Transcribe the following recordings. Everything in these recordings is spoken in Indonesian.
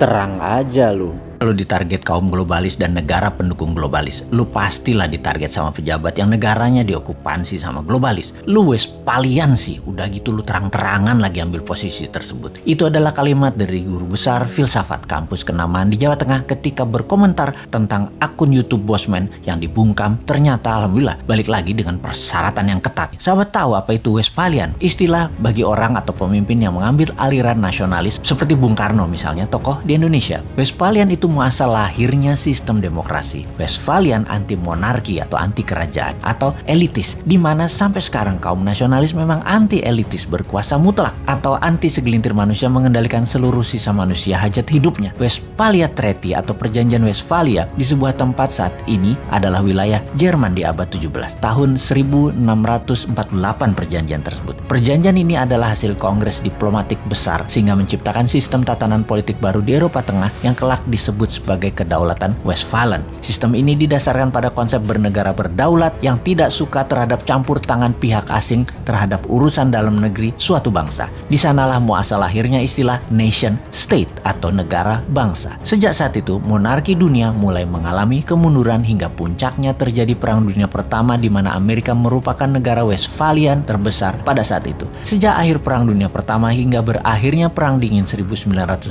Terang aja lu. Kalau ditarget kaum globalis dan negara pendukung globalis, lu pastilah ditarget sama pejabat yang negaranya diokupansi sama globalis. Lu Westphalian sih, udah gitu lu terang-terangan lagi ambil posisi tersebut. Itu adalah kalimat dari guru besar filsafat kampus kenamaan di Jawa Tengah ketika berkomentar tentang akun YouTube Bosman yang dibungkam. Ternyata alhamdulillah balik lagi dengan persyaratan yang ketat. Sahabat tahu apa itu Westphalian? Istilah bagi orang atau pemimpin yang mengambil aliran nasionalis seperti Bung Karno misalnya, tokoh di Indonesia. Westphalian itu muasal lahirnya sistem demokrasi. Westphalian anti monarki atau anti kerajaan atau elitis, di mana sampai sekarang kaum nasionalis memang anti elitis berkuasa mutlak atau anti segelintir manusia mengendalikan seluruh sisa manusia hajat hidupnya. Westphalia Treaty atau Perjanjian Westphalia di sebuah tempat saat ini adalah wilayah Jerman di abad 17. Tahun 1648 perjanjian tersebut. Perjanjian ini adalah hasil kongres diplomatik besar sehingga menciptakan sistem tatanan politik baru di Eropa Tengah yang kelak disebut sebagai kedaulatan Westphalen. Sistem ini didasarkan pada konsep bernegara berdaulat yang tidak suka terhadap campur tangan pihak asing terhadap urusan dalam negeri suatu bangsa. Di sanalah muasal lahirnya istilah nation state atau negara bangsa. Sejak saat itu, monarki dunia mulai mengalami kemunduran hingga puncaknya terjadi Perang Dunia Pertama di mana Amerika merupakan negara Westphalian terbesar pada saat itu. Sejak akhir Perang Dunia Pertama hingga berakhirnya Perang Dingin 1989,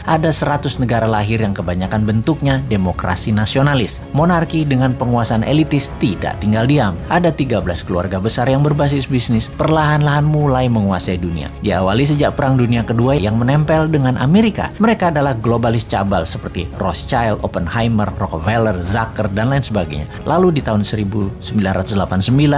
ada 100 negara lahir yang kebanyakan bentuknya demokrasi nasionalis. Monarki dengan penguasaan elitis tidak tinggal diam. Ada 13 keluarga besar yang berbasis bisnis perlahan-lahan mulai menguasai dunia. Diawali sejak Perang Dunia Kedua yang menempel dengan Amerika. Mereka adalah globalis cabal seperti Rothschild, Oppenheimer, Rockefeller, Zucker, dan lain sebagainya. Lalu di tahun 1989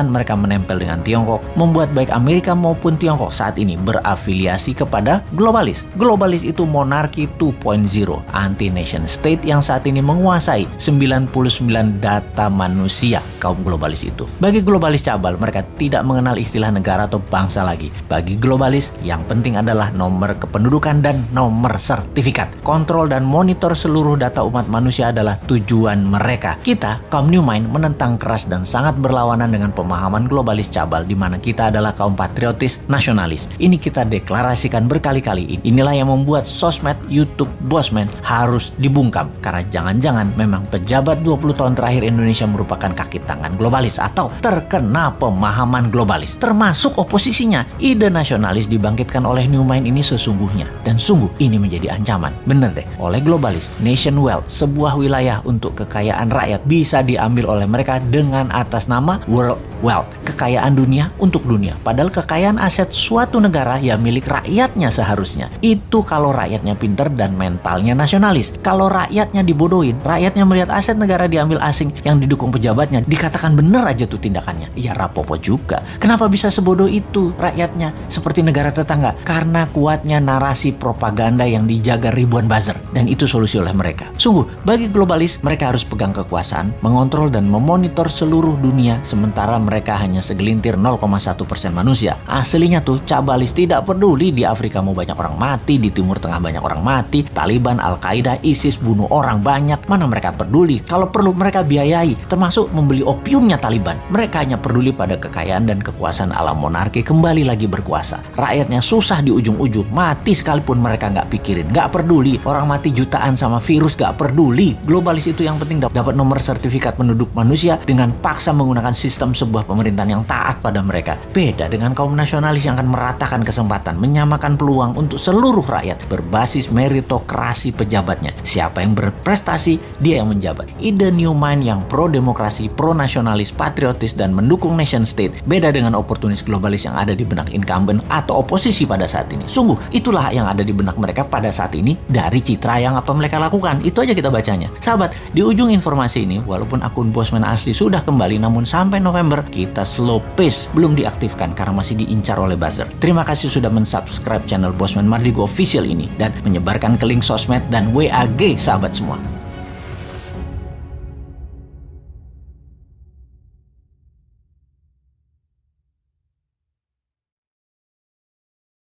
mereka menempel dengan Tiongkok, membuat baik Amerika maupun Tiongkok saat ini berafiliasi kepada globalis. Globalis itu monarki 2.0, anti nation state yang saat ini menguasai 99 data manusia kaum globalis itu. Bagi globalis cabal, mereka tidak mengenal istilah negara atau bangsa lagi. Bagi globalis, yang penting adalah nomor kependudukan dan nomor sertifikat. Kontrol dan monitor seluruh data umat manusia adalah tujuan mereka. Kita, kaum New Mind, menentang keras dan sangat berlawanan dengan pemahaman globalis cabal di mana kita adalah kaum patriotis nasionalis. Ini kita deklarasikan berkali-kali. Inilah yang membuat sosmed YouTube Bosman harus dibungkam karena jangan-jangan memang pejabat 20 tahun terakhir Indonesia merupakan kaki tangan globalis atau terkena pemahaman globalis. Termasuk oposisinya. Ide nasionalis dibangkitkan oleh New Mind ini sesungguhnya dan sungguh ini menjadi ancaman. Bener deh, oleh globalis, nation wealth, sebuah wilayah untuk kekayaan rakyat bisa diambil oleh mereka dengan atas nama world wealth, kekayaan dunia untuk dunia. Padahal kekayaan aset suatu negara ya milik rakyatnya seharusnya. Itu kalau rakyatnya pinter dan mentalnya nasionalis. Kalau rakyatnya dibodohin, rakyatnya melihat aset negara diambil asing yang didukung pejabatnya, dikatakan bener aja tuh tindakannya. Ya rapopo juga. Kenapa bisa sebodoh itu rakyatnya seperti negara tetangga? Karena kuatnya narasi propaganda yang dijaga ribuan buzzer. Dan itu solusi oleh mereka. Sungguh, bagi globalis, mereka harus pegang kekuasaan, mengontrol dan memonitor seluruh dunia, sementara mereka hanya segelintir 0,1% manusia. Aslinya tuh cabalis tidak peduli di Afrika mau banyak orang mati, di Timur Tengah banyak orang mati, Taliban, Al-Qaeda, ISIS bunuh orang banyak. Mana mereka peduli? Kalau perlu mereka biayai, termasuk membeli opiumnya Taliban. Mereka hanya peduli pada kekayaan dan kekuasaan alam monarki kembali lagi berkuasa. Rakyatnya susah di ujung-ujung, mati sekalipun mereka nggak pikirin, nggak peduli. Orang mati jutaan sama virus nggak peduli. Globalis itu yang penting dapat nomor sertifikat penduduk manusia dengan paksa menggunakan sistem sebuah pemerintahan yang taat pada mereka. Beda dengan kaum nasionalis yang akan meratakan kesempatan, menyamakan peluang untuk seluruh rakyat berbasis meritokrasi pejabatnya. Siapa yang berprestasi, dia yang menjabat. Ide New Mind yang pro-demokrasi, pro-nasionalis, patriotis, dan mendukung nation state beda dengan oportunis globalis yang ada di benak incumbent atau oposisi pada saat ini. Sungguh, itulah yang ada di benak mereka pada saat ini dari citra yang apa mereka lakukan. Itu aja kita bacanya. Sahabat, di ujung informasi ini, walaupun akun Bosman asli sudah kembali, namun sampai November kita slow pace belum diaktifkan karena masih diincar oleh buzzer. Terima kasih sudah mensubscribe channel Bosman Mardigo Official ini dan menyebarkan ke link sosmed dan WAG sahabat semua.